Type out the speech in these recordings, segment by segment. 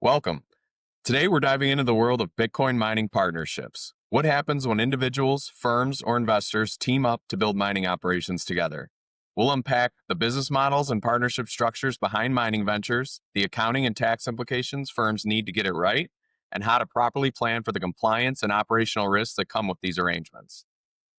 Welcome. Today, we're diving into the world of Bitcoin mining partnerships. What happens when individuals, firms, or investors team up to build mining operations together? We'll unpack the business models and partnership structures behind mining ventures, the accounting and tax implications firms need to get it right, and how to properly plan for the compliance and operational risks that come with these arrangements.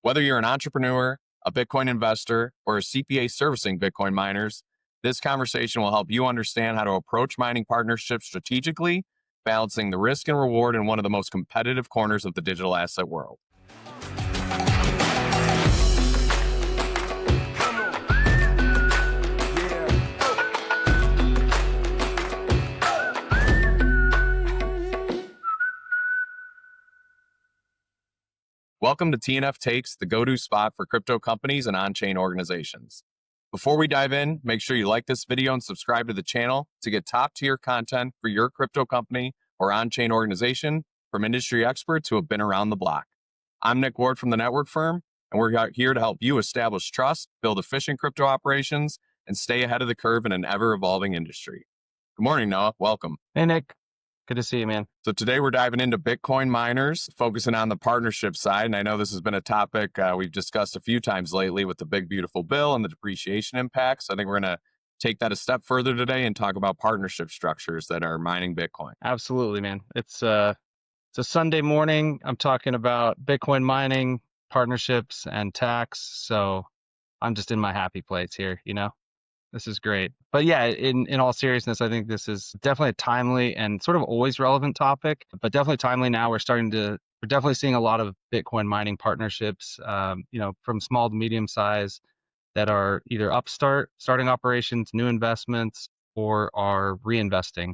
Whether you're an entrepreneur, a Bitcoin investor, or a CPA servicing Bitcoin miners, this conversation will help you understand how to approach mining partnerships strategically, balancing the risk and reward in one of the most competitive corners of the digital asset world. Welcome to TNF Takes, the go-to spot for crypto companies and on-chain organizations. Before we dive in, make sure you like this video and subscribe to the channel to get top-tier content for your crypto company or on-chain organization from industry experts who have been around the block. I'm Nick Ward from the network firm, and we're here to help you establish trust, build efficient crypto operations, and stay ahead of the curve in an ever-evolving industry. Good morning, Noah. Welcome. Hey, Nick. Good to see you, man. So today we're diving into Bitcoin miners, focusing on the partnership side. And I know this has been a topic we've discussed a few times lately with the big, beautiful bill and the depreciation impacts. I think we're going to take that a step further today and talk about partnership structures that are mining Bitcoin. Absolutely, man. It's a Sunday morning. I'm talking about Bitcoin mining, partnerships, and tax. So I'm just in my happy place here, This is great. But yeah, in all seriousness, I think this is definitely a timely and sort of always relevant topic, but definitely timely now. We're definitely seeing a lot of Bitcoin mining partnerships, from small to medium size that are either starting operations, new investments, or are reinvesting.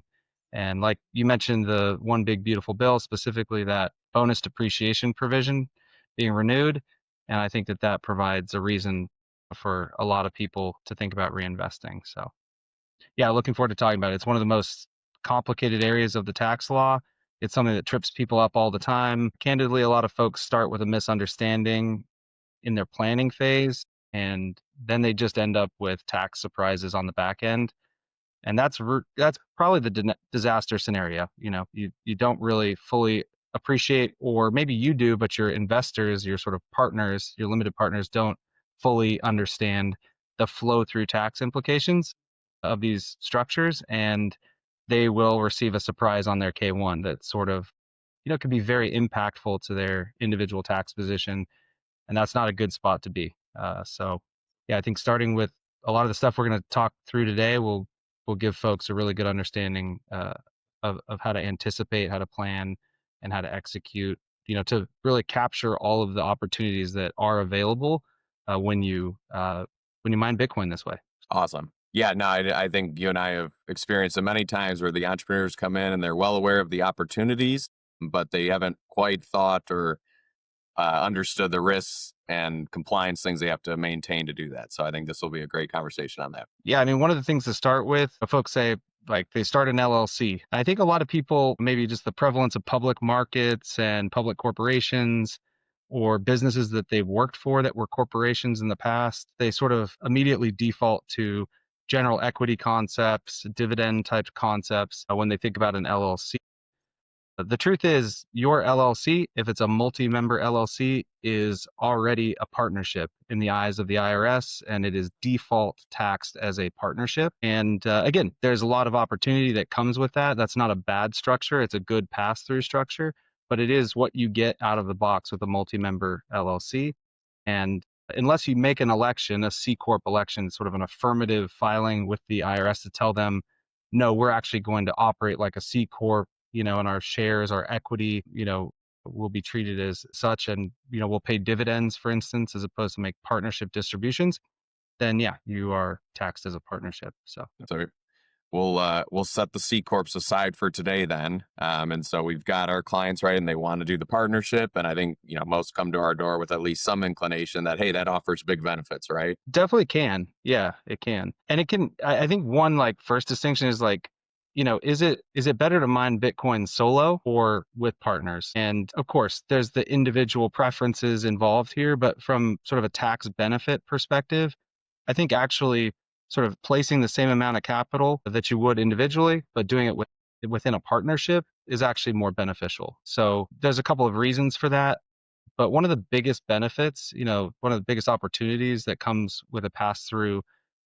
And like you mentioned, the one big beautiful bill, specifically that bonus depreciation provision being renewed. And I think that provides a reason for a lot of people to think about reinvesting. So yeah, looking forward to talking about it. It's one of the most complicated areas of the tax law. It's something that trips people up all the time. Candidly, a lot of folks start with a misunderstanding in their planning phase, and then they just end up with tax surprises on the back end. And that's probably the disaster scenario. You don't really fully appreciate, or maybe you do, but your investors, your sort of partners, your limited partners don't fully understand the flow through tax implications of these structures, and they will receive a surprise on their K1 that sort of, can be very impactful to their individual tax position, and that's not a good spot to be. So yeah, I think starting with a lot of the stuff we're going to talk through today will give folks a really good understanding of how to anticipate, how to plan, and how to execute, to really capture all of the opportunities that are available when you mine Bitcoin this way. Awesome. Yeah, no, I think you and I have experienced it many times where the entrepreneurs come in and they're well aware of the opportunities, but they haven't quite thought or understood the risks and compliance things they have to maintain to do that. So I think this will be a great conversation on that. Yeah, I mean, one of the things to start with, folks say, like, they start an LLC. I think a lot of people, maybe just the prevalence of public markets and public corporations or businesses that they've worked for that were corporations in the past, they sort of immediately default to general equity concepts, dividend type concepts when they think about an LLC. The truth is, your LLC, if it's a multi-member LLC, is already a partnership in the eyes of the IRS, and it is default taxed as a partnership. And again, there's a lot of opportunity that comes with that. That's not a bad structure. It's a good pass-through structure, but it is what you get out of the box with a multi-member LLC. And unless you make an election, a C Corp election, sort of an affirmative filing with the IRS to tell them, no, we're actually going to operate like a C Corp, and our shares, our equity, will be treated as such, and, we'll pay dividends, for instance, as opposed to make partnership distributions, then yeah, you are taxed as a partnership. So we'll set the C Corps aside for today then. And so we've got our clients, right, and they want to do the partnership. And I think, most come to our door with at least some inclination that, hey, that offers big benefits, right? Definitely can. Yeah, it can. And it can, I think one first distinction is is it better to mine Bitcoin solo or with partners? And of course, there's the individual preferences involved here, but from sort of a tax benefit perspective, I think actually sort of placing the same amount of capital that you would individually, but doing it with within a partnership is actually more beneficial. So there's a couple of reasons for that. But one of the biggest benefits, one of the biggest opportunities that comes with a pass-through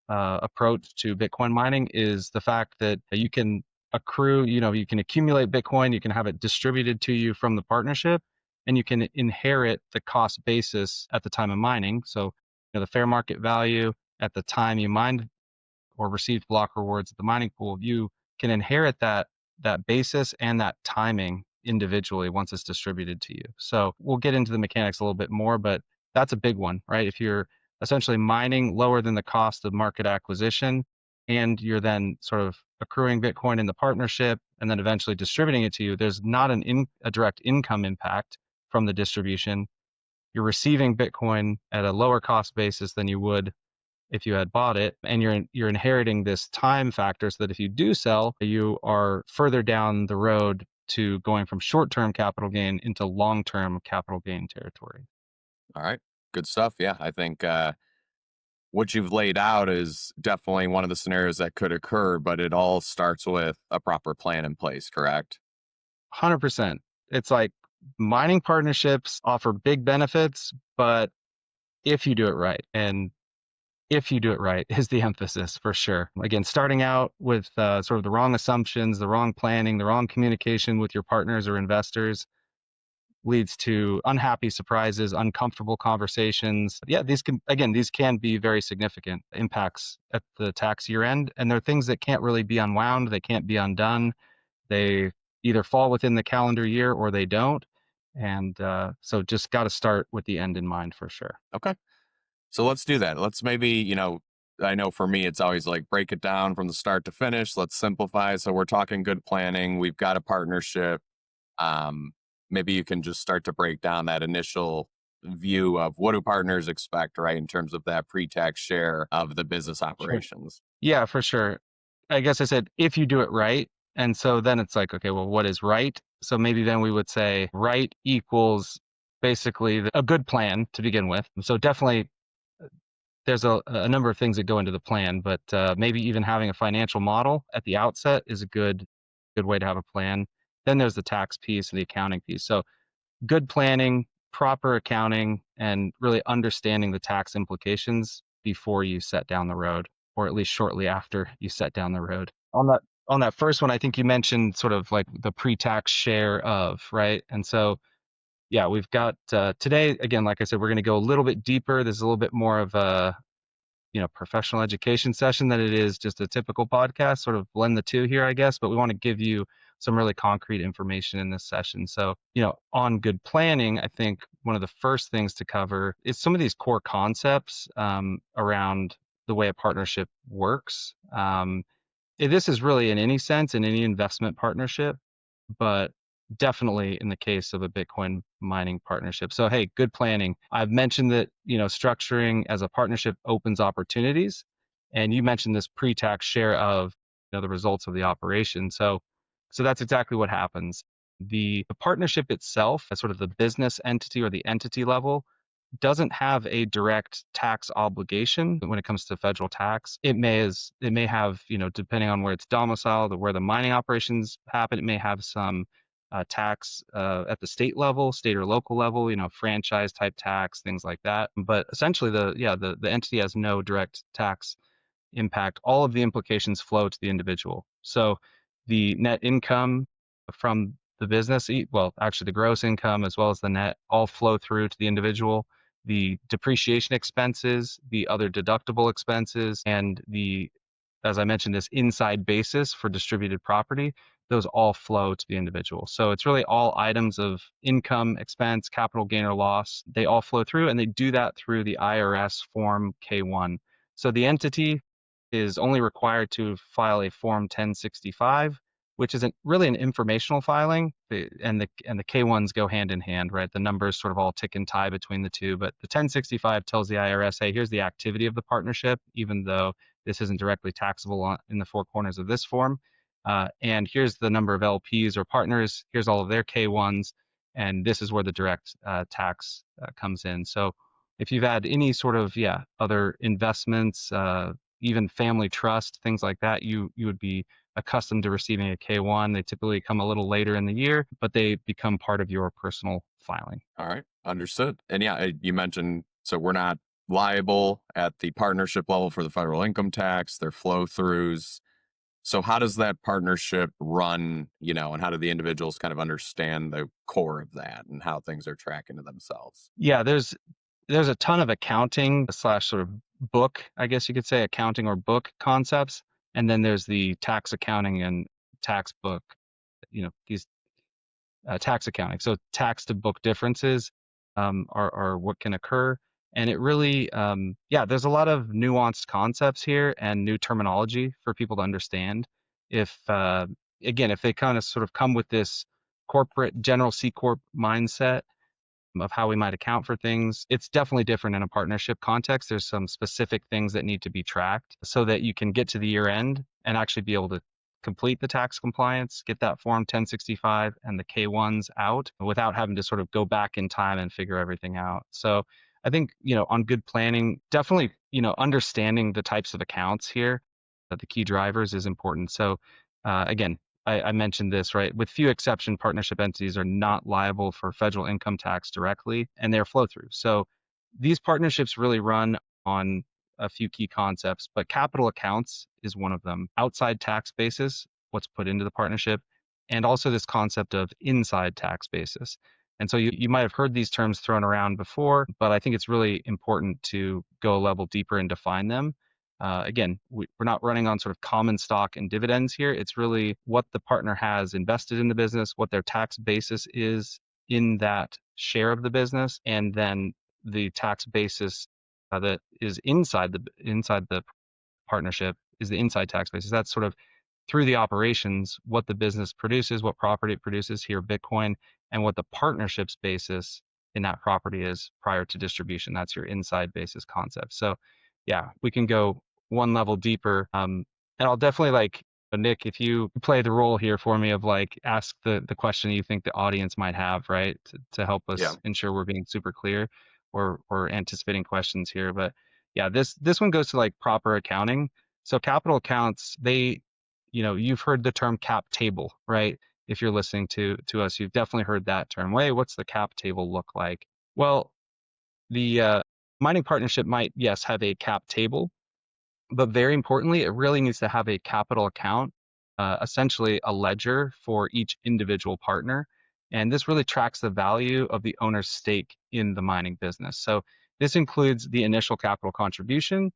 approach to Bitcoin mining is the fact that you can accrue, you can accumulate Bitcoin, you can have it distributed to you from the partnership, and you can inherit the cost basis at the time of mining. So, the fair market value at the time you mined or received block rewards at the mining pool, you can inherit that basis and that timing individually once it's distributed to you. So we'll get into the mechanics a little bit more, but that's a big one, right? If you're essentially mining lower than the cost of market acquisition, and you're then sort of accruing Bitcoin in the partnership and then eventually distributing it to you, there's not a direct income impact from the distribution. You're receiving Bitcoin at a lower cost basis than you would if you had bought it, and you're inheriting this time factor, so that if you do sell, you are further down the road to going from short-term capital gain into long-term capital gain territory. All right. Good stuff. Yeah. I think what you've laid out is definitely one of the scenarios that could occur, but it all starts with a proper plan in place, correct? 100%. It's like mining partnerships offer big benefits, but if you do it right, and if you do it right is the emphasis for sure. Again, starting out with sort of the wrong assumptions, the wrong planning, the wrong communication with your partners or investors leads to unhappy surprises, uncomfortable conversations. Yeah, these can be very significant impacts at the tax year end, and they're things that can't really be unwound. They can't be undone. They either fall within the calendar year or they don't. And so just got to start with the end in mind for sure. Okay. So let's do that. Let's maybe, I know for me, it's always like break it down from the start to finish. Let's simplify. So we're talking good planning. We've got a partnership. Um, Maybe you can just start to break down that initial view of what do partners expect, right, in terms of that pre-tax share of the business Sure. operations. Yeah, for sure. I guess I said if you do it right. And so then it's like, okay, well, what is right? So maybe then we would say right equals basically a good plan to begin with. So definitely there's a number of things that go into the plan, but maybe even having a financial model at the outset is a good way to have a plan. Then there's the tax piece and the accounting piece. So good planning, proper accounting, and really understanding the tax implications before you set down the road, or at least shortly after you set down the road. On that first one, I think you mentioned sort of like the pre-tax share of, right? And so yeah, we've got today, again, like I said, we're going to go a little bit deeper. There's a little bit more of a professional education session than it is just a typical podcast, sort of blend the two here, I guess, but we want to give you some really concrete information in this session. So, on good planning, I think one of the first things to cover is some of these core concepts around the way a partnership works. This is really in any sense, in any investment partnership, but definitely in the case of a Bitcoin mining partnership. So, hey, good planning. I've mentioned that, structuring as a partnership opens opportunities. And you mentioned this pre-tax share of, the results of the operation. So that's exactly what happens. The partnership itself, as sort of the business entity or the entity level, doesn't have a direct tax obligation when it comes to federal tax. It may have, depending on where it's domiciled or where the mining operations happen, it may have some tax at the state level, state or local level, franchise type tax, things like that. But essentially, the entity has no direct tax impact. All of the implications flow to the individual. So the net income from the business, well, actually the gross income as well as the net, all flow through to the individual. The depreciation expenses, the other deductible expenses, and as I mentioned, this inside basis for distributed property, those all flow to the individual. So it's really all items of income, expense, capital gain or loss. They all flow through, and they do that through the IRS Form K-1. So the entity is only required to file a Form 1065, which is really an informational filing, and the K-1s go hand in hand, right? The numbers sort of all tick and tie between the two, but the 1065 tells the IRS, hey, here's the activity of the partnership, even though this isn't directly taxable in the four corners of this form. And here's the number of LPs or partners, here's all of their K-1s, and this is where the direct tax comes in. So if you've had any sort of, other investments, even family trust, things like that, you would be accustomed to receiving a K1. They typically come a little later in the year, but they become part of your personal filing. All right. Understood. And yeah, you mentioned, so we're not liable at the partnership level for the federal income tax, their flow throughs. So how does that partnership run, and how do the individuals kind of understand the core of that and how things are tracking to themselves? Yeah, there's a ton of accounting slash sort of book, I guess you could say, accounting or book concepts. And then there's the tax accounting and tax book, these tax accounting. So tax to book differences are what can occur. And it really, there's a lot of nuanced concepts here and new terminology for people to understand. If they kind of sort of come with this corporate, general C Corp mindset, of how we might account for things. It's definitely different in a partnership context. There's some specific things that need to be tracked so that you can get to the year end and actually be able to complete the tax compliance, get that Form 1065 and the K1s out without having to sort of go back in time and figure everything out. So I think, on good planning, definitely, understanding the types of accounts here, the key drivers is important. So again, I mentioned this, right? With few exception, partnership entities are not liable for federal income tax directly, and they're flow through. So these partnerships really run on a few key concepts, but capital accounts is one of them. Outside tax basis, what's put into the partnership, and also this concept of inside tax basis. And so you might have heard these terms thrown around before, but I think it's really important to go a level deeper and define them. Again, we're not running on sort of common stock and dividends here. It's really what the partner has invested in the business, what their tax basis is in that share of the business, and then the tax basis that is inside the partnership is the inside tax basis. That's sort of through the operations, what the business produces, what property it produces, here Bitcoin, and what the partnership's basis in that property is prior to distribution. That's your inside basis concept. So yeah, we can go one level deeper. And I'll definitely Nick, if you play the role here for me of ask the question you think the audience might have, right? To help Yeah. us ensure we're being super clear or anticipating questions here. But yeah, this one goes to proper accounting. So capital accounts, you've heard the term cap table, right? If you're listening to us, you've definitely heard that term. Wait, what's the cap table look like? Well, the mining partnership might, yes, have a cap table, but very importantly, it really needs to have a capital account, essentially a ledger for each individual partner. And this really tracks the value of the owner's stake in the mining business. So this includes the initial capital contribution,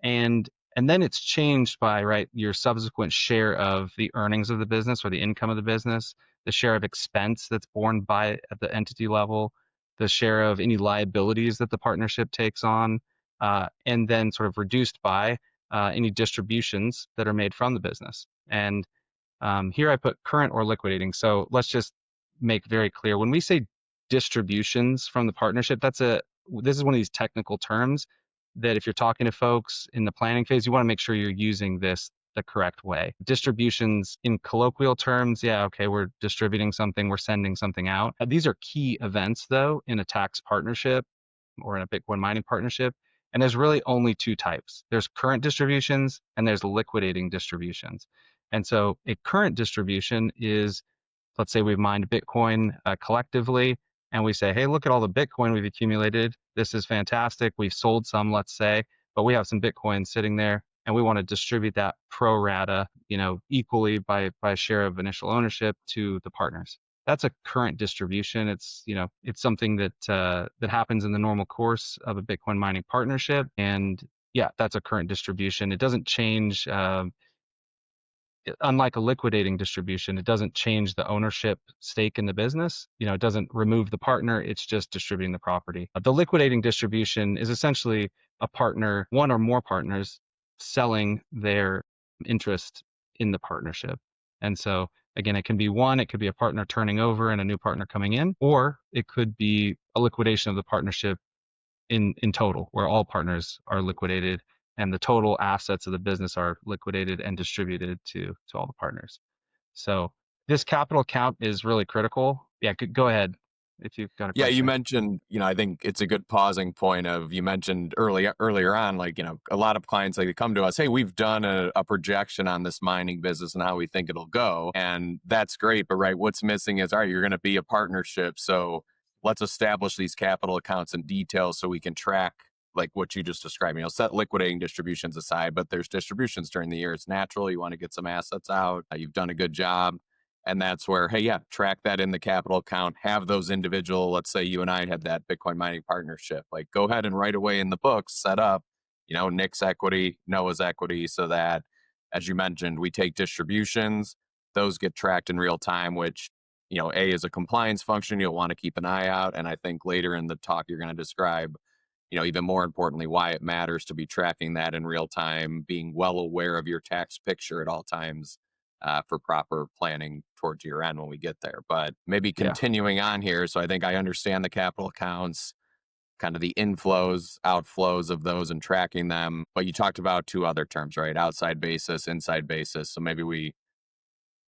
and then it's changed by your subsequent share of the earnings of the business or the income of the business, the share of expense that's borne by at the entity level, the share of any liabilities that the partnership takes on, and then sort of reduced by any distributions that are made from the business. And here I put current or liquidating. So let's just make very clear when we say distributions from the partnership, this is one of these technical terms that if you're talking to folks in the planning phase, you want to make sure you're using this the correct way. Distributions in colloquial terms, yeah, okay, we're distributing something, we're sending something out. These are key events though in a tax partnership or in a Bitcoin mining partnership. And there's really only two types. There's current distributions and there's liquidating distributions. And so a current distribution is, let's say we've mined Bitcoin collectively, and we say, hey, look at all the Bitcoin we've accumulated. This is fantastic. We've sold some, let's say, but we have some Bitcoin sitting there, and we want to distribute that pro rata, equally by a share of initial ownership to the partners. That's a current distribution. It's something that happens in the normal course of a Bitcoin mining partnership, and yeah, that's a current distribution. It doesn't change. Unlike a liquidating distribution, it doesn't change the ownership stake in the business. It doesn't remove the partner. It's just distributing the property. The liquidating distribution is essentially a partner, one or more partners, selling their interest in the partnership. And so again, it can be one, it could be a partner turning over and a new partner coming in, or it could be a liquidation of the partnership in total, where all partners are liquidated and the total assets of the business are liquidated and distributed to all the partners. So this capital account is really critical. Yeah, go ahead. if you've got a Yeah, you question. mentioned, I think it's a good pausing point of you mentioned earlier on, like, a lot of clients, like, they come to us, hey, we've done a projection on this mining business and how we think it'll go. And that's great. But right, what's missing is, all right, you're going to be a partnership. So let's establish these capital accounts in detail so we can track like what you just described. Set liquidating distributions aside, but there's distributions during the year. It's natural. You want to get some assets out. You've done a good job. And that's where, hey, yeah, track that in the capital account, have those individual, let's say you and I had that Bitcoin mining partnership, like go ahead and right away in the books, set up, Nick's equity, Noah's equity, so that, as you mentioned, we take distributions, those get tracked in real time, which, A, is a compliance function you'll want to keep an eye out. And I think later in the talk, you're going to describe, even more importantly, why it matters to be tracking that in real time, being well aware of your tax picture at all times for proper planning towards year end when we get there. But maybe Yeah. continuing on here. So I think I understand the capital accounts, kind of the inflows, outflows of those and tracking them. But you talked about two other terms, right? Outside basis, inside basis. So maybe we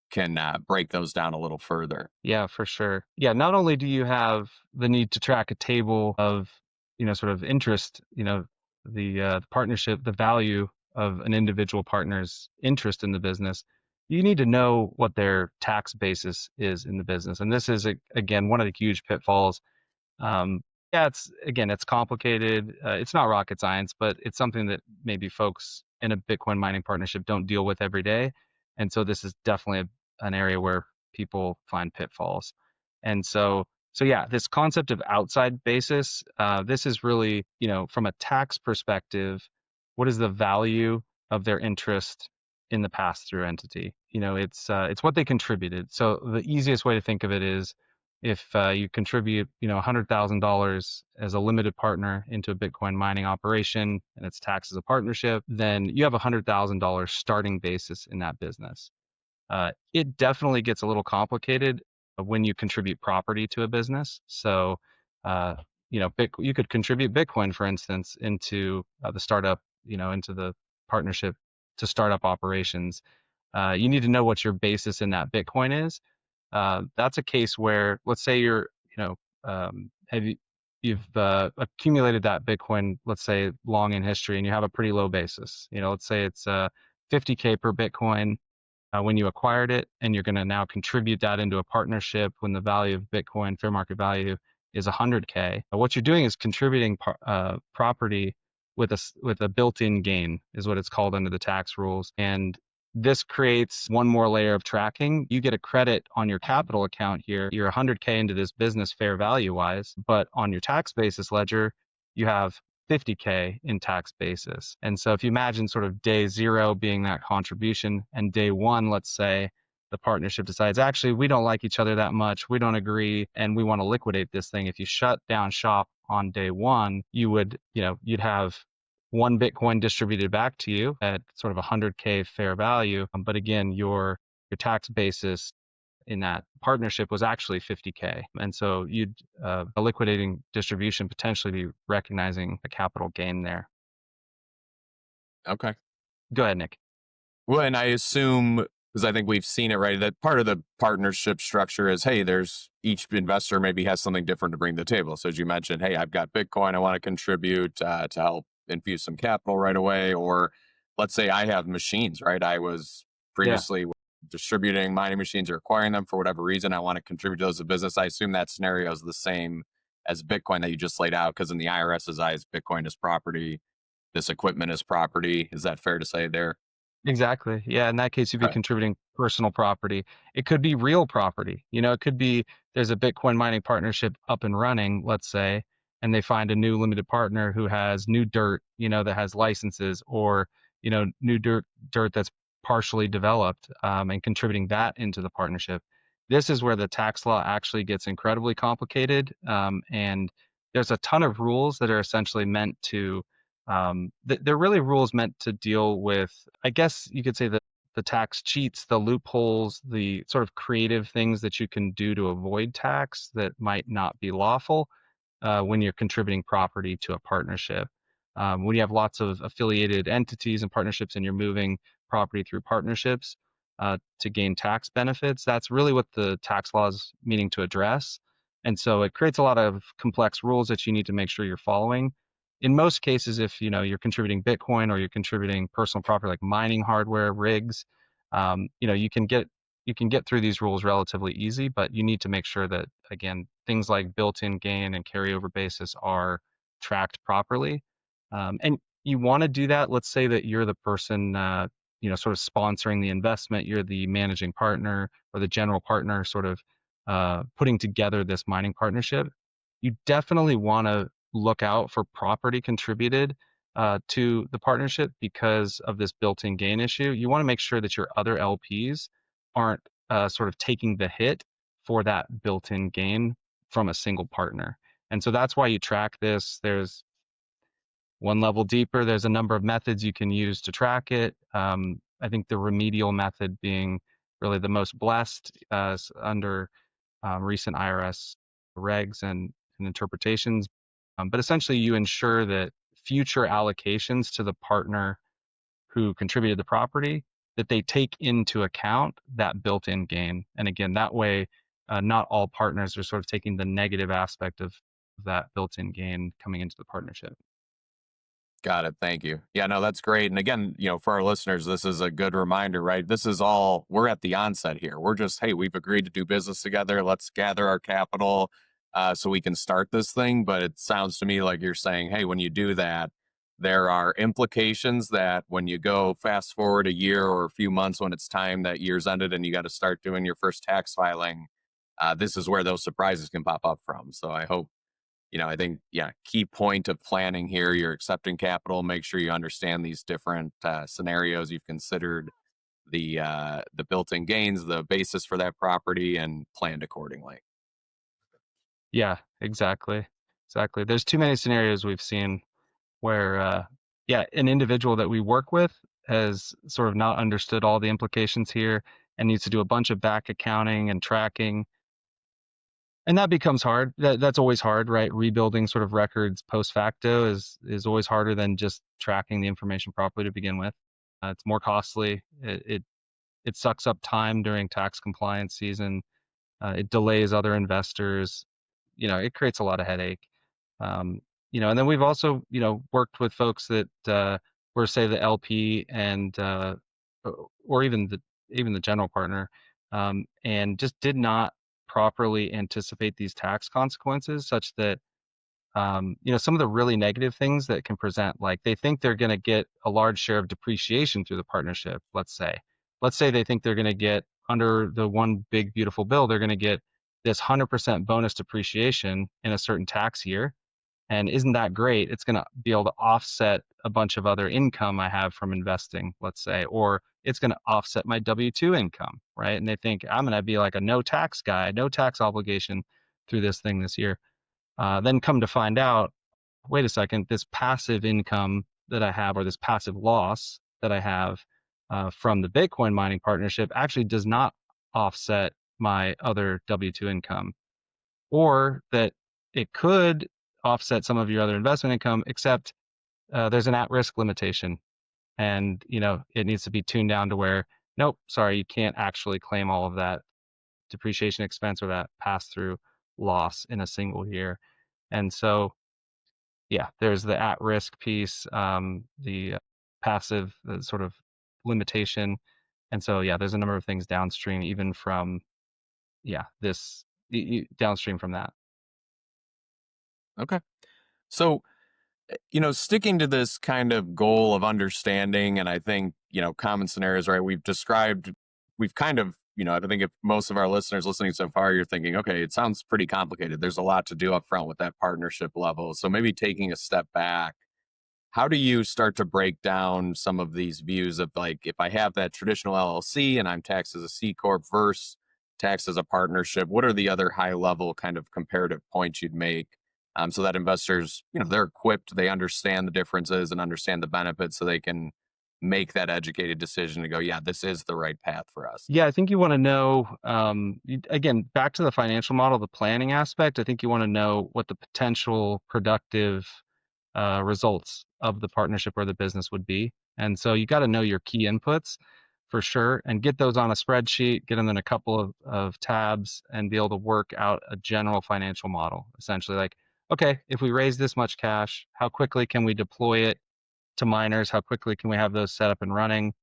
can break those down a little further. Yeah, for sure. Yeah, not only do you have the need to track a table of, sort of interest, the partnership, the value of an individual partner's interest in the business, you need to know what their tax basis is in the business. And this is, again, one of the huge pitfalls. Yeah, it's complicated. It's not rocket science, but it's something that maybe folks in a Bitcoin mining partnership don't deal with every day. And so this is definitely an area where people find pitfalls. And so yeah, this concept of outside basis, this is really, from a tax perspective, what is the value of their interest in the pass-through entity? It's what they contributed. So the easiest way to think of it is if you contribute, $100,000 as a limited partner into a Bitcoin mining operation and it's taxed as a partnership, then you have $100,000 starting basis in that business. It definitely gets a little complicated when you contribute property to a business. So, you could contribute Bitcoin, for instance, into the startup, into the partnership to start up operations. You need to know what your basis in that Bitcoin is. That's a case where, let's say you've accumulated that Bitcoin, let's say long in history, and you have a pretty low basis. Let's say it's 50K per Bitcoin when you acquired it, and you're going to now contribute that into a partnership when the value of Bitcoin, fair market value, is 100K. What you're doing is contributing property with a built-in gain, is what it's called under the tax rules. And this creates one more layer of tracking. You get a credit on your capital account here. You're 100K into this business fair value wise, but on your tax basis ledger, you have 50K in tax basis. And so if you imagine sort of day zero being that contribution, and day one, let's say the partnership decides, actually, we don't like each other that much, we don't agree, and we want to liquidate this thing. If you shut down shop on day one, you'd have one Bitcoin distributed back to you at sort of 100K fair value. But again, your tax basis in that partnership was actually 50K. And so you'd a liquidating distribution potentially be recognizing a capital gain there. Okay. Go ahead, Nick. Well, and I assume, because I think we've seen it, right, that part of the partnership structure is, hey, there's each investor maybe has something different to bring to the table. So as you mentioned, hey, I've got Bitcoin, I want to contribute to help infuse some capital right away. Or let's say I have machines, right? I was Yeah, previously distributing mining machines or acquiring them for whatever reason. I want to contribute to those as a business. I assume that scenario is the same as Bitcoin that you just laid out, because in the IRS's eyes, Bitcoin is property, this equipment is property. Is that fair to say there? exactly. Yeah, in that case, you'd be Okay. contributing personal property. It could be real property. It could be there's a Bitcoin mining partnership up and running, let's say, and they find a new limited partner who has new dirt, that has licenses, or, new dirt that's partially developed, and contributing that into the partnership. This is where the tax law actually gets incredibly complicated. And there's a ton of rules that are essentially meant to they're really rules meant to deal with, I guess you could say, the tax cheats, the loopholes, the sort of creative things that you can do to avoid tax that might not be lawful when you're contributing property to a partnership. When you have lots of affiliated entities and partnerships and you're moving property through partnerships to gain tax benefits, that's really what the tax law is meaning to address. And so it creates a lot of complex rules that you need to make sure you're following. In most cases, if you're contributing Bitcoin or you're contributing personal property like mining hardware, rigs, you can get through these rules relatively easy, but you need to make sure that, again, things like built-in gain and carryover basis are tracked properly. And you want to do that. Let's say that you're the person, sort of sponsoring the investment. You're the managing partner or the general partner, sort of putting together this mining partnership. You definitely want to look out for property contributed to the partnership because of this built-in gain issue. You want to make sure that your other LPs aren't sort of taking the hit for that built-in gain from a single partner. And so that's why you track this. There's one level deeper, there's a number of methods you can use to track it. I think the remedial method being really the most blessed under recent IRS regs and interpretations. But essentially, you ensure that future allocations to the partner who contributed the property, that they take into account that built-in gain. And again, that way, not all partners are sort of taking the negative aspect of that built-in gain coming into the partnership. Got it. Thank you. Yeah, no, that's great. And again, for our listeners, this is a good reminder, right? This is all, we're at the onset here. We're just, hey, we've agreed to do business together. Let's gather our capital so we can start this thing. But it sounds to me like you're saying, hey, when you do that, there are implications that when you go fast forward a year or a few months when it's time that year's ended and you got to start doing your first tax filing, this is where those surprises can pop up from. So I hope I think, yeah, key point of planning here, you're accepting capital, make sure you understand these different scenarios. You've considered the built-in gains, the basis for that property, and planned accordingly. Yeah, exactly. Exactly. There's too many scenarios we've seen where, an individual that we work with has sort of not understood all the implications here and needs to do a bunch of back accounting and tracking. And that becomes hard. That's always hard, right? Rebuilding sort of records post facto is always harder than just tracking the information properly to begin with. It's more costly. It sucks up time during tax compliance season. It delays other investors. It creates a lot of headache. And then we've also, worked with folks that were, say, the LP and or even the general partner, and just did not properly anticipate these tax consequences, such that some of the really negative things that can present, like they think they're going to get a large share of depreciation through the partnership. Let's say they think they're going to get, under the one big beautiful bill, they're going to get this 100% bonus depreciation in a certain tax year. And isn't that great? It's going to be able to offset a bunch of other income I have from investing, let's say, or it's going to offset my W-2 income, right? And they think I'm going to be like a no tax guy, no tax obligation through this thing this year. Then come to find out, wait a second, this passive income that I have, or this passive loss that I have from the Bitcoin mining partnership, actually does not offset my other W-2 income, or that it could offset some of your other investment income, except there's an at-risk limitation, and it needs to be tuned down to where, nope, sorry, you can't actually claim all of that depreciation expense or that pass-through loss in a single year. And so, yeah, there's the at-risk piece, the passive sort of limitation, and so yeah, there's a number of things downstream, even from this downstream from that. Okay. So, sticking to this kind of goal of understanding, and I think, common scenarios, right? We've kind of, I think if most of our listeners listening so far, you're thinking, okay, it sounds pretty complicated. There's a lot to do up front with that partnership level. So maybe taking a step back, how do you start to break down some of these views of, like, if I have that traditional LLC and I'm taxed as a C Corp versus taxed as a partnership, what are the other high level kind of comparative points you'd make, so that investors, they're equipped, they understand the differences and understand the benefits so they can make that educated decision to go, yeah, this is the right path for us? Yeah, I think you want to know, again, back to the financial model, the planning aspect. I think you want to know what the potential productive results of the partnership or the business would be. And so you got to know your key inputs. for sure, and get those on a spreadsheet, get them in a couple of tabs, and be able to work out a general financial model. Essentially, like, okay, if we raise this much cash, how quickly can we deploy it to miners? How quickly can we have those set up and running?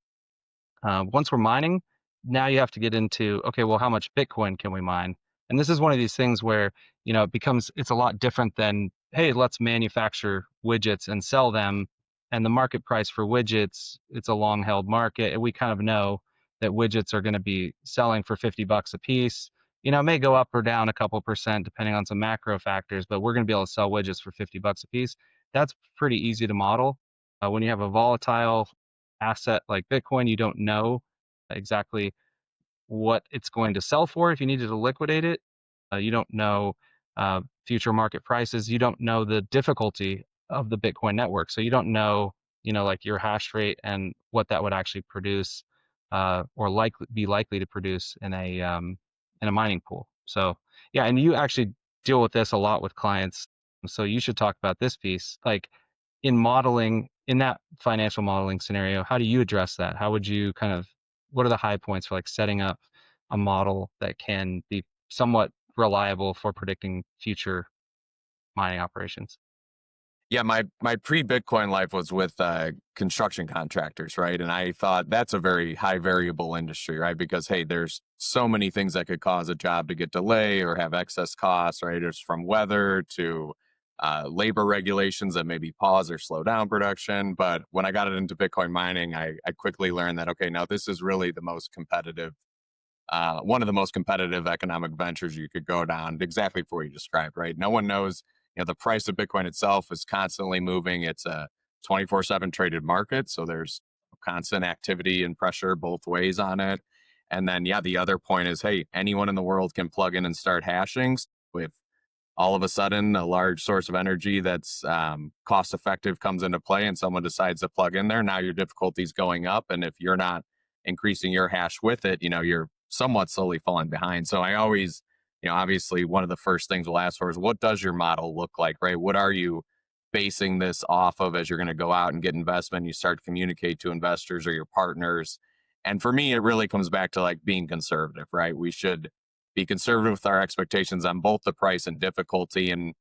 Once we're mining, now you have to get into, okay, well, how much Bitcoin can we mine? And this is one of these things where, it's a lot different than, hey, let's manufacture widgets and sell them. And the market price for widgets, it's a long held market. And we kind of know that widgets are going to be selling for $50 a piece. It may go up or down a couple percent depending on some macro factors, but we're going to be able to sell widgets for $50 a piece. That's pretty easy to model. When you have a volatile asset like Bitcoin, you don't know exactly what it's going to sell for if you needed to liquidate it. You don't know future market prices. You don't know the difficulty of the Bitcoin network. So you don't know, like your hash rate and what that would actually produce or be likely to produce in a mining pool. So yeah, and you actually deal with this a lot with clients. So you should talk about this piece. Like, in modeling, in that financial modeling scenario, how do you address that? How would you what are the high points for like setting up a model that can be somewhat reliable for predicting future mining operations? Yeah, my pre-Bitcoin life was with construction contractors, right? And I thought that's a very high variable industry, right? Because hey, there's so many things that could cause a job to get delayed or have excess costs, right? It's from weather to labor regulations that maybe pause or slow down production. But when I got it into Bitcoin mining, I quickly learned that okay, now this is really the most competitive one of the most competitive economic ventures you could go down, exactly for what you described, right? No one knows, the price of Bitcoin itself is constantly moving. It's a 24/7 traded market. So there's constant activity and pressure both ways on it. And then, yeah, the other point is, hey, anyone in the world can plug in and start hashing with all of a sudden a large source of energy that's cost effective comes into play and someone decides to plug in there. Now your difficulty's going up. And if you're not increasing your hash with it, you're somewhat slowly falling behind. So I always, obviously one of the first things we'll ask for is what does your model look like, right? What are you basing this off of as you're going to go out and get investment? You start to communicate to investors or your partners. And for me, it really comes back to like being conservative, right? We should be conservative with our expectations on both the price and difficulty. And,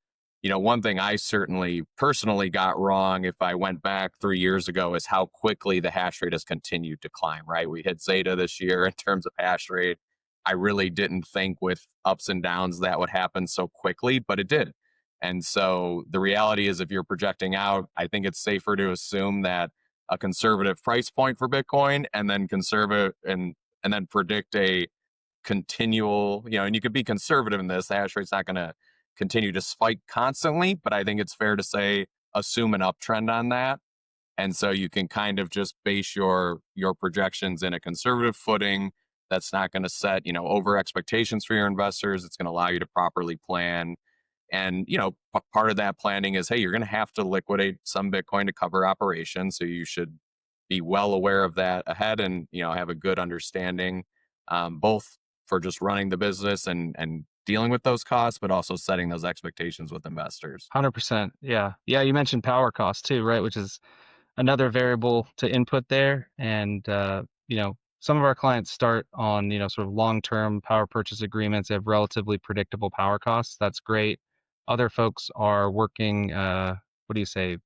one thing I certainly personally got wrong if I went back 3 years ago is how quickly the hash rate has continued to climb, right? We hit Zeta this year in terms of hash rate. I really didn't think with ups and downs that would happen so quickly, but it did. And so the reality is if you're projecting out, I think it's safer to assume that a conservative price point for Bitcoin and then conservative and then predict a continual, and you could be conservative in this. The hash rate's not going to continue to spike constantly, but I think it's fair to say assume an uptrend on that. And so you can kind of just base your projections in a conservative footing that's not going to set, over expectations for your investors. It's going to allow you to properly plan. And, part of that planning is, hey, you're going to have to liquidate some Bitcoin to cover operations. So you should be well aware of that ahead and, have a good understanding, both for just running the business and dealing with those costs, but also setting those expectations with investors. 100%. Yeah. Yeah. You mentioned power costs too, right? Which is another variable to input there. And, some of our clients start on, sort of long-term power purchase agreements. They have relatively predictable power costs. That's great. Other folks are working, what do you say,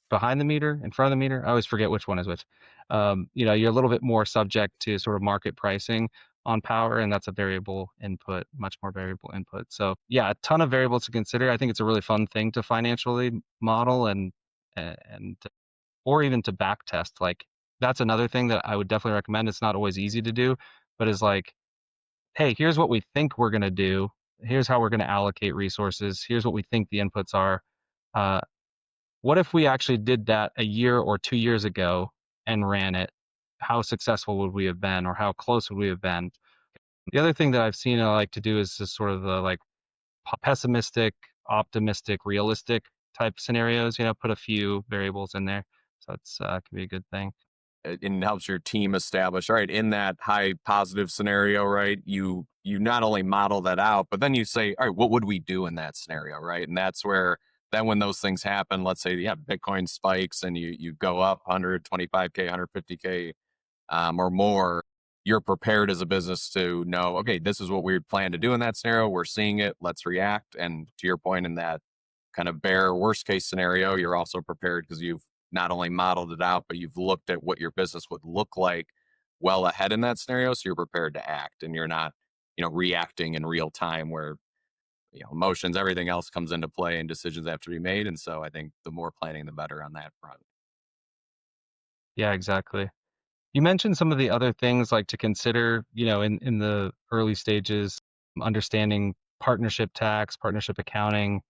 behind the meter, in front of the meter? I always forget which one is which. You're a little bit more subject to sort of market pricing on power, and that's a variable input, much more variable input. So yeah, a ton of variables to consider. I think it's a really fun thing to financially model and or even to back test. Like, that's another thing that I would definitely recommend. It's not always easy to do, but is like, hey, here's what we think we're going to do. Here's how we're going to allocate resources. Here's what we think the inputs are. Uh, what if we actually did that a year or 2 years ago and ran it? How successful would we have been, or how close would we have been? The other thing that I've seen I like to do is just sort of the like pessimistic, optimistic, realistic type scenarios. Put a few variables in there, so it's can be a good thing. It helps your team establish, all right, in that high positive scenario, right? You not only model that out, but then you say, all right, what would we do in that scenario, right? And that's where then when those things happen, let's say, yeah, Bitcoin spikes and you go up 125K, 150K or more, you're prepared as a business to know, okay, this is what we plan to do in that scenario. We're seeing it. Let's react. And to your point, in that kind of bare worst case scenario, you're also prepared because you've not only modeled it out, but you've looked at what your business would look like well ahead in that scenario. So you're prepared to act, and you're not, reacting in real time where, emotions, everything else comes into play and decisions have to be made. And so I think the more planning, the better on that front. Yeah, exactly. You mentioned some of the other things like to consider, in the early stages, understanding partnership tax, partnership accounting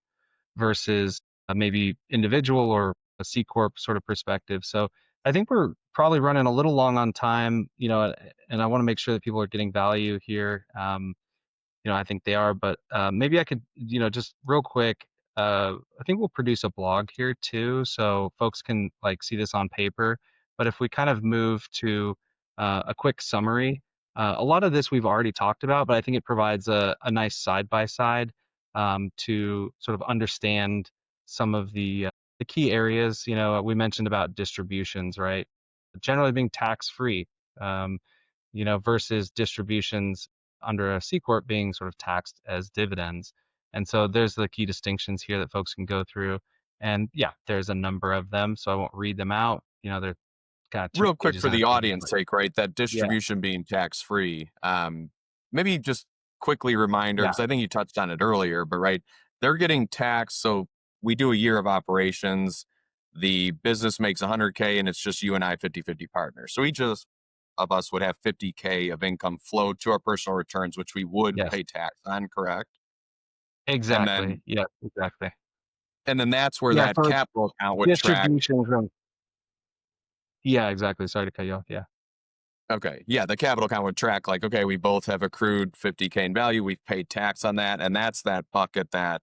versus maybe individual or a C corp sort of perspective. So I think we're probably running a little long on time, and I want to make sure that people are getting value here. I think they are, but maybe I could, just real quick. I think we'll produce a blog here too, so folks can like see this on paper. But if we kind of move to a quick summary, a lot of this we've already talked about, but I think it provides a nice side by side to sort of understand some of the key areas. We mentioned about distributions, right? Generally being tax free. Versus distributions under a C corp being sort of taxed as dividends. And so there's the key distinctions here that folks can go through. And yeah, there's a number of them, so I won't read them out. They're kind of two Real quick pages for and a the page. audience sake, right? That Yeah, distribution being tax free. Maybe just quickly reminder, yeah, because I think you touched on it earlier, but right, they're getting taxed. So we do a year of operations. The business makes 100K and it's just you and I 50-50 partners. So each of us would have 50K of income flow to our personal returns, which we would yes, pay tax on, correct? And exactly. then Yeah, exactly. that's where Yeah, that so it's capital account would track. distribution from, yeah, exactly. Sorry to cut you off. Yeah. Okay. Yeah. The capital account would track like, okay, we both have accrued 50K in value. We've paid tax on that. And that's that bucket that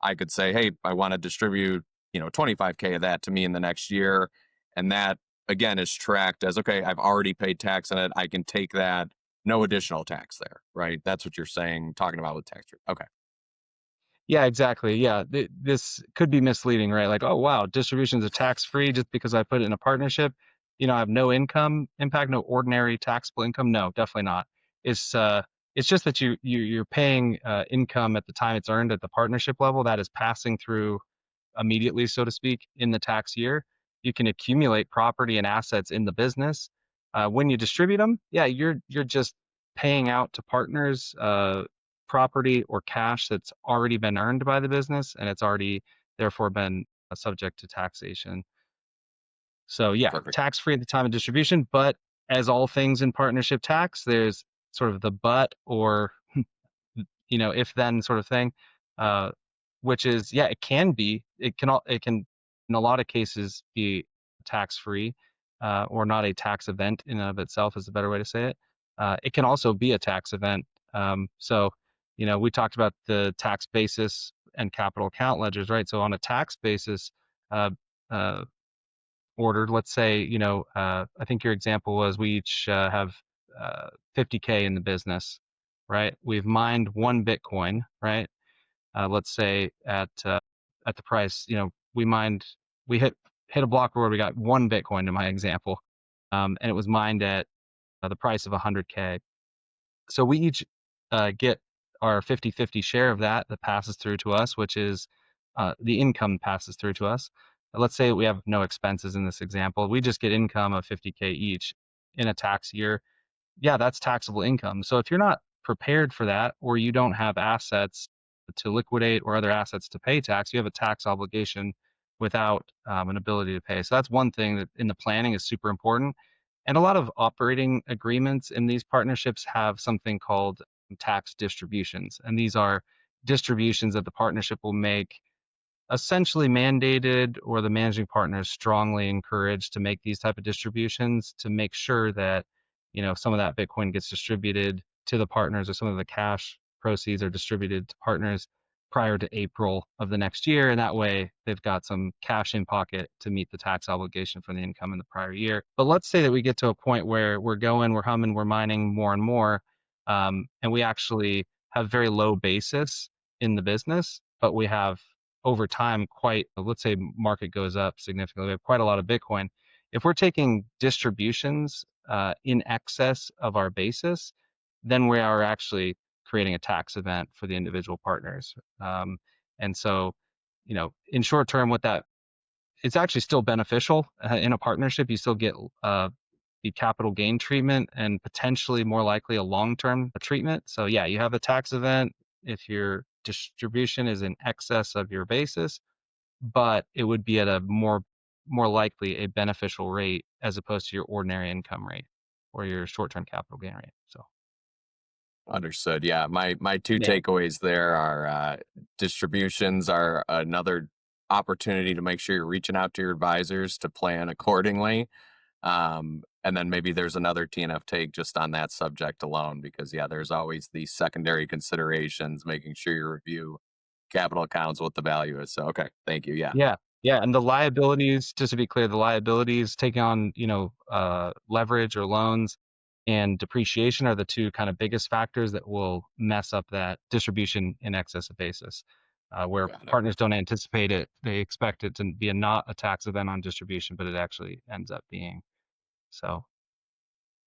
I could say, hey, I want to distribute, 25K of that to me in the next year. And that again is tracked as, okay, I've already paid tax on it. I can take that, no additional tax there, right? That's what you're saying, talking about with tax. Okay. Yeah, exactly. Yeah, this could be misleading, right? Like, oh wow, distributions are tax free just because I put it in a partnership. I have no income impact, no ordinary taxable income. No, definitely not. It's just that you're paying income at the time it's earned at the partnership level that is passing through immediately, so to speak, in the tax year. You can accumulate property and assets in the business. When you distribute them, yeah, you're just paying out to partners property or cash that's already been earned by the business and it's already therefore been subject to taxation. So yeah, Perfect. tax free at the time of distribution, but as all things in partnership tax, there's sort of the but or if then sort of thing, uh, which is, yeah, it can in a lot of cases be tax free, or not a tax event in and of itself is a better way to say it. It can also be a tax event. So, we talked about the tax basis and capital account ledgers, right? So on a tax basis, uh, uh, ordered, let's say, I think your example was we each have 50K in the business, right? We've mined one Bitcoin, right? Let's say at the price, we hit a block reward. We got one Bitcoin in my example, and it was mined at the price of 100K. So we each get our 50-50 share of that passes through to us, which is the income passes through to us. Let's say we have no expenses in this example. We just get income of 50K each in a tax year. Yeah, that's taxable income. So if you're not prepared for that, or you don't have assets to liquidate or other assets to pay tax, you have a tax obligation without an ability to pay. So that's one thing that in the planning is super important. And a lot of operating agreements in these partnerships have something called tax distributions. And these are distributions that the partnership will make, essentially mandated, or the managing partner is strongly encouraged to make these type of distributions to make sure that some of that Bitcoin gets distributed to the partners, or some of the cash proceeds are distributed to partners prior to April of the next year, and that way they've got some cash in pocket to meet the tax obligation for the income in the prior year. But let's say that we get to a point where we're humming, we're mining more and more, and we actually have very low basis in the business, but we have over time, let's say market goes up significantly, we have quite a lot of Bitcoin. If we're taking distributions in excess of our basis, then we are actually creating a tax event for the individual partners. And so, in short term, it's actually still beneficial in a partnership. You still get the capital gain treatment and potentially more likely a long-term treatment. So yeah, you have a tax event if your distribution is in excess of your basis, but it would be at a more likely a beneficial rate as opposed to your ordinary income rate or your short-term capital gain rate. So Understood. Yeah, my two yeah, takeaways there are distributions are another opportunity to make sure you're reaching out to your advisors to plan accordingly. And then maybe there's another TNF take just on that subject alone, because yeah, there's always these secondary considerations, making sure you review capital accounts, what the value is. So okay, thank you. Yeah, yeah, yeah. And the liabilities, just to be clear, the liabilities taking on, leverage or loans and depreciation are the two kind of biggest factors that will mess up that distribution in excess of basis, where got it. partners don't anticipate it. They expect it to be not a tax event on distribution, but it actually ends up being. So,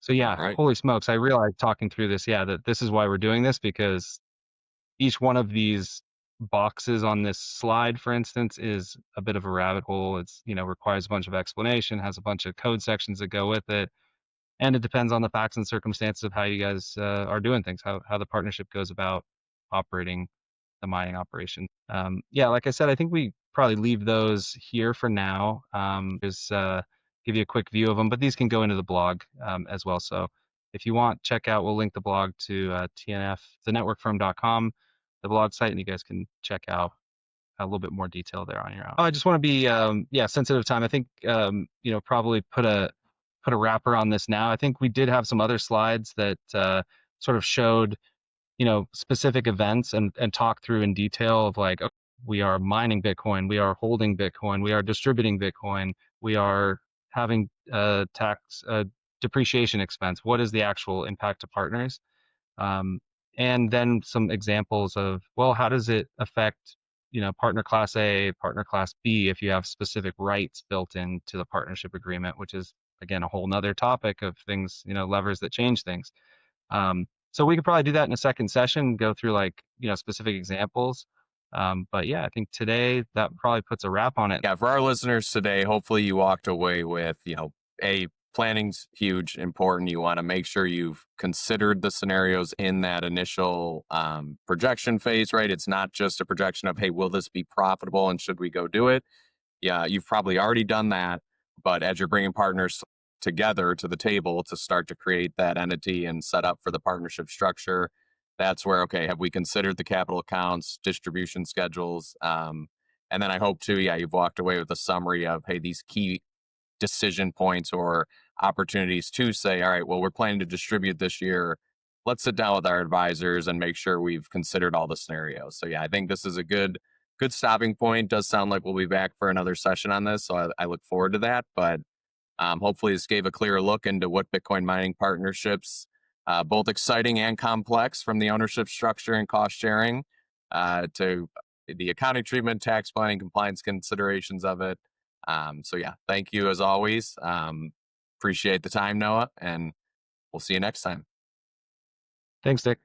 so All yeah, right. holy smokes. I realized talking through this, yeah, that this is why we're doing this, because each one of these boxes on this slide, for instance, is a bit of a rabbit hole. It's, requires a bunch of explanation, has a bunch of code sections that go with it. And it depends on the facts and circumstances of how you guys are doing things, how the partnership goes about operating the mining operation. Yeah, like I said, I think we probably leave those here for now. Just give you a quick view of them, but these can go into the blog as well. So if you want, check out, we'll link the blog to TNF, thenetworkfirm.com, the blog site, and you guys can check out a little bit more detail there on your own. I just want to be, sensitive time. I think, probably put a wrapper on this now. I think we did have some other slides that sort of showed, specific events and talk through in detail of like, okay, we are mining Bitcoin, we are holding Bitcoin, we are distributing Bitcoin, we are having tax depreciation expense. What is the actual impact to partners? Um, and then some examples of, well, how does it affect, partner class A, partner class B, if you have specific rights built into the partnership agreement, which is again a whole nother topic of things, levers that change things. So we could probably do that in a second session, go through like, specific examples. But yeah, I think today that probably puts a wrap on it. Yeah, for our listeners today, hopefully you walked away with, planning's huge, important. You want to make sure you've considered the scenarios in that initial projection phase, right? It's not just a projection of, hey, will this be profitable and should we go do it? Yeah, you've probably already done that. But as you're bringing partners together to the table to start to create that entity and set up for the partnership structure, that's where, okay, have we considered the capital accounts, distribution schedules? And then I hope too, yeah, you've walked away with a summary of, hey, these key decision points or opportunities to say, all right, well, we're planning to distribute this year. Let's sit down with our advisors and make sure we've considered all the scenarios. So yeah, I think this is a good stopping point. Does sound like we'll be back for another session on this, so I look forward to that. But hopefully, this gave a clearer look into what Bitcoin mining partnerships, both exciting and complex, from the ownership structure and cost sharing to the accounting treatment, tax planning, compliance considerations of it. So yeah, thank you as always. Appreciate the time, Noah, and we'll see you next time. Thanks, Dick.